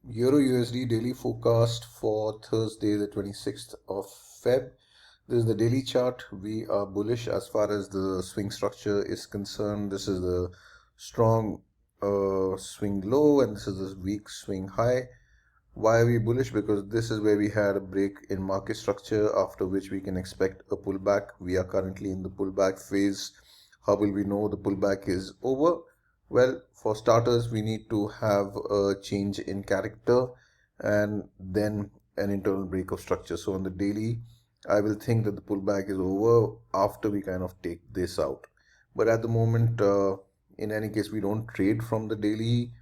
EURUSD daily forecast for Thursday, the 26th of Feb. This is the daily chart. We are bullish as far as the swing structure is concerned. This is the strong swing low and this is the weak swing high. Why are we bullish? Because this is where we had a break in market structure, after which we can expect a pullback. We are currently in the pullback phase. How will we know the pullback is over? Well, for starters, we need to have a change in character and then an internal break of structure. So on the daily, I will think that the pullback is over after we kind of take this out. But at the moment, in any case, we don't trade from the daily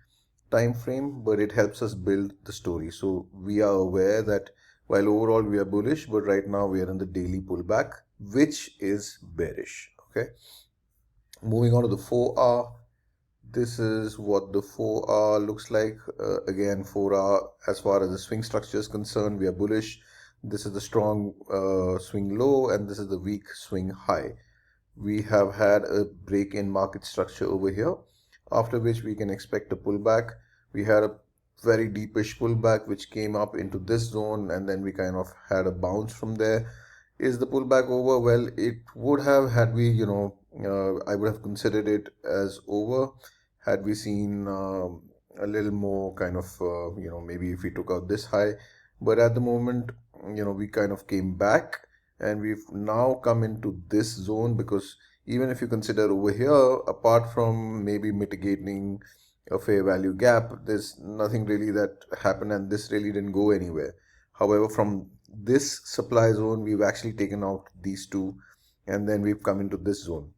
time frame, but it helps us build the story. So we are aware that while overall we are bullish, but right now we are in the daily pullback, which is bearish. Okay. Moving on to the 4-hour. This is what the 4-hour looks like. Again, 4-hour, as far as the swing structure is concerned, we are bullish. This is the strong swing low and this is the weak swing high. We have had a break in market structure over here, after which we can expect a pullback. We had a very deepish pullback which came up into this zone and then we kind of had a bounce from there. Is the pullback over? Well, it would have, had we, I would have considered it as over had we seen a little more kind of, maybe if we took out this high. But at the moment, we kind of came back and we've now come into this zone, because even if you consider over here, apart from maybe mitigating a fair value gap, there's nothing really that happened and this really didn't go anywhere. However, from this supply zone, we've actually taken out these two and then we've come into this zone.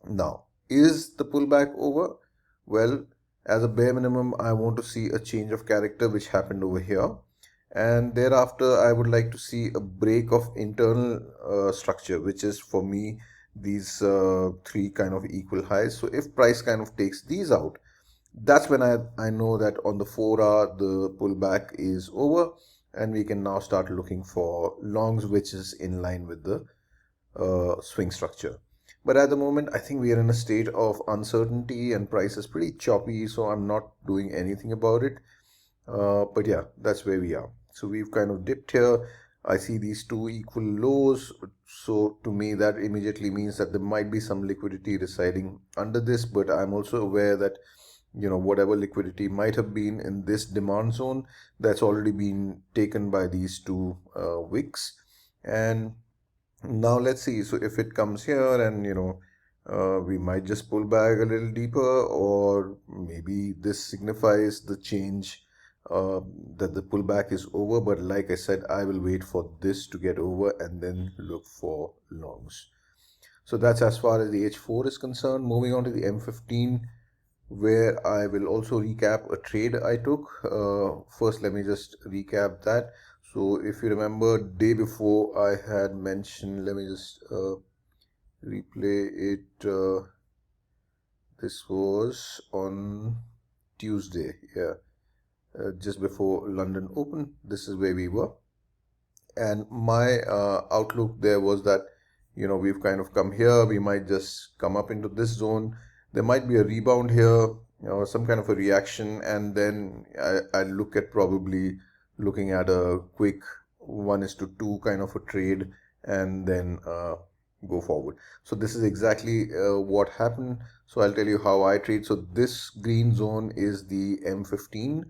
Now, is the pullback over? Well, as a bare minimum, I want to see a change of character, which happened over here. And thereafter, I would like to see a break of internal structure, which is for me these three kind of equal highs. So if price kind of takes these out, that's when I know that on the 4-hour the pullback is over and we can now start looking for longs, which is in line with the swing structure. But at the moment, I think we are in a state of uncertainty and price is pretty choppy, so I'm not doing anything about it. But yeah, that's where we are. So we've kind of dipped here. I see these two equal lows. So to me, that immediately means that there might be some liquidity residing under this. But I'm also aware that, whatever liquidity might have been in this demand zone, that's already been taken by these two wicks. And now let's see. So if it comes here and, we might just pull back a little deeper, or maybe this signifies the change, that the pullback is over. But like I said, I will wait for this to get over and then look for longs. So that's as far as the H4 is concerned. Moving on to the M15, where I will also recap a trade I took. First, let me just recap that. So if you remember, day before I had mentioned, let me just replay it. This was on Tuesday, yeah, just before London Open. This is where we were, and my outlook there was that, we've kind of come here, we might just come up into this zone, there might be a rebound here, some kind of a reaction, and then I look at probably looking at a quick 1:2 kind of a trade and then go forward. So this is exactly what happened. So I'll tell you how I trade. So this green zone is the M15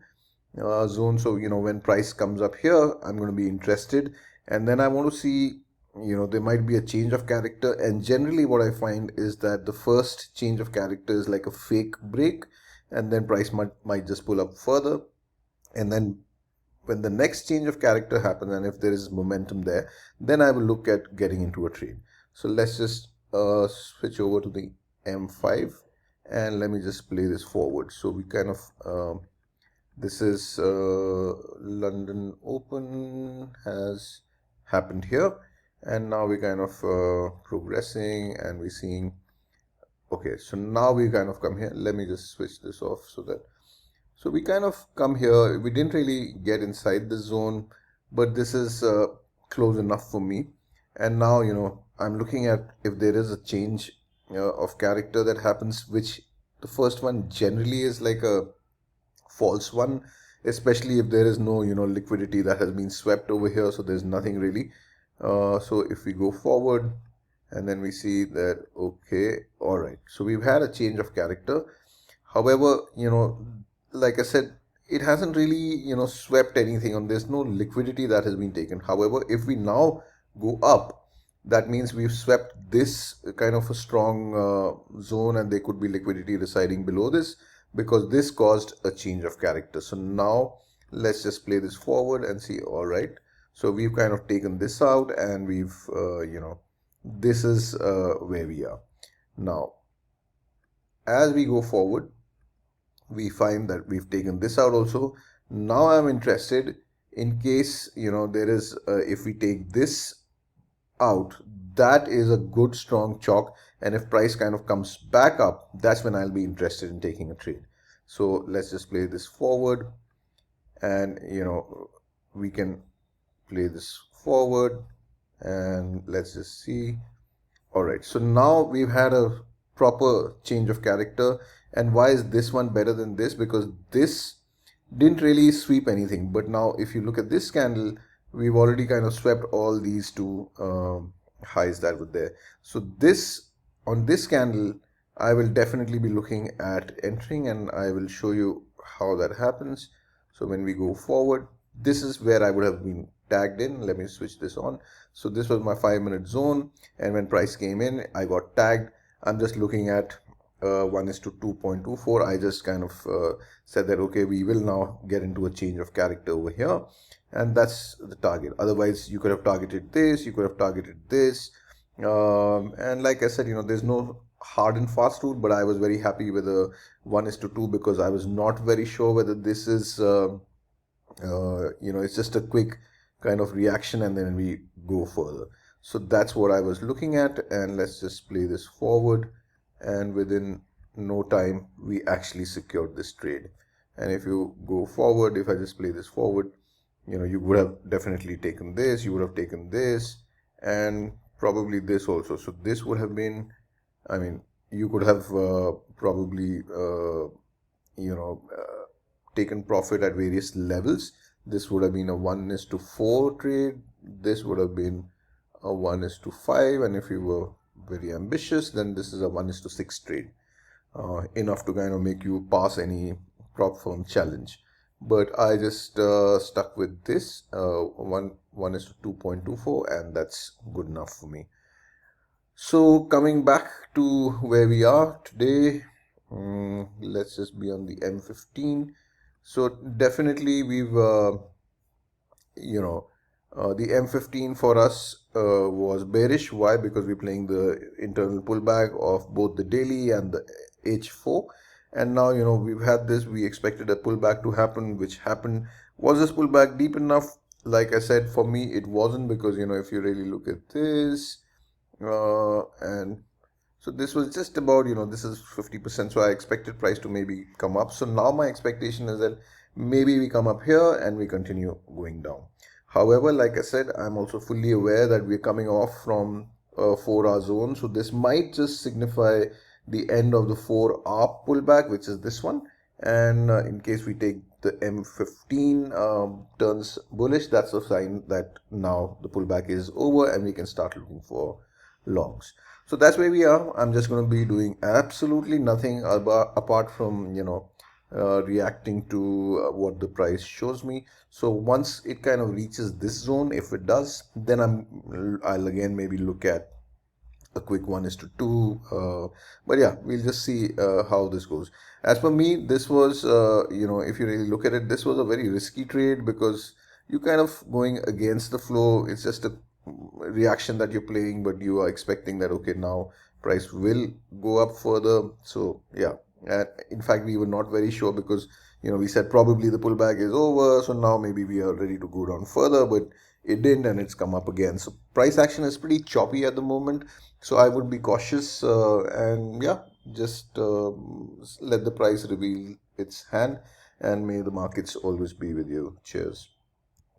zone. So, when price comes up here, I'm going to be interested. And then I want to see, there might be a change of character. And generally what I find is that the first change of character is like a fake break. And then price might just pull up further. And then when the next change of character happens, and if there is momentum there, then I will look at getting into a trade. So let's just switch over to the M5 and let me just play this forward. So we kind of, this is London Open has happened here, and now we're kind of progressing and we're seeing, okay, so now we kind of come here. Let me just switch this off so we kind of come here. We didn't really get inside the zone, but this is close enough for me. And now, I'm looking at if there is a change of character that happens, which the first one generally is like a false one, especially if there is no, liquidity that has been swept over here. So there's nothing really. So if we go forward and then we see that, okay, all right. So we've had a change of character. However, like I said, it hasn't really, swept anything on. There's no liquidity that has been taken. However, if we now go up, that means we've swept this kind of a strong zone, and there could be liquidity residing below this because this caused a change of character. So now let's just play this forward and see. All right. So we've kind of taken this out, and we've, this is where we are. Now, as we go forward, we find that we've taken this out also. Now I'm interested in case, there is, if we take this out, that is a good strong chalk, and if price kind of comes back up, that's when I'll be interested in taking a trade. So let's just play this forward, and we can play this forward, and let's just see. All right, so now we've had a proper change of character. And why is this one better than this? Because this didn't really sweep anything, but now if you look at this candle, we've already kind of swept all these two highs that were there. So this, on this candle, I will definitely be looking at entering, and I will show you how that happens. So when we go forward, this is where I would have been tagged in. Let me switch this on. So this was my 5-minute zone, and when price came in, I got tagged. I'm just looking at 1:2.24. I just kind of said that, okay, we will now get into a change of character over here, and that's the target. Otherwise, you could have targeted this, you could have targeted this, and like I said, there's no hard and fast rule, but I was very happy with a 1:2 because I was not very sure whether this is it's just a quick kind of reaction and then we go further. So that's what I was looking at, and let's just play this forward, and within no time we actually secured this trade. And if you go forward, if I just play this forward, you would have definitely taken this, you would have taken this, and probably this also. So this would have been, I mean, you could have probably taken profit at various levels. This would have been a 1:4 trade. This would have been a 1:5, and if you were very ambitious, then this is a 1:6 trade, enough to kind of make you pass any prop firm challenge. But I just stuck with this 1:2.24, and that's good enough for me. So coming back to where we are today, let's just be on the M15. So definitely we've the M15 for us was bearish. Why? Because we're playing the internal pullback of both the daily and the H4. And now, we've had this, we expected a pullback to happen, which happened. Was this pullback deep enough? Like I said, for me, it wasn't, because, if you really look at this, and so this was just about, this is 50%. So I expected price to maybe come up. So now my expectation is that maybe we come up here and we continue going down. However, like I said, I'm also fully aware that we're coming off from a 4-hour zone. So this might just signify the end of the 4-hour pullback, which is this one. And in case we take the M15 turns bullish, that's a sign that now the pullback is over and we can start looking for longs. So that's where we are. I'm just going to be doing absolutely nothing apart from, reacting to what the price shows me. So once it kind of reaches this zone, if it does, then I'll again maybe look at a quick 1:2. But yeah, we'll just see how this goes. As for me, this was if you really look at it, this was a very risky trade, because you kind of going against the flow. It's just a reaction that you're playing, but you are expecting that, okay, now price will go up further. So yeah, in fact, we were not very sure, because we said probably the pullback is over, so now maybe we are ready to go down further, but it didn't, and it's come up again. So price action is pretty choppy at the moment, so I would be cautious, and yeah, just let the price reveal its hand, and may the markets always be with you. Cheers.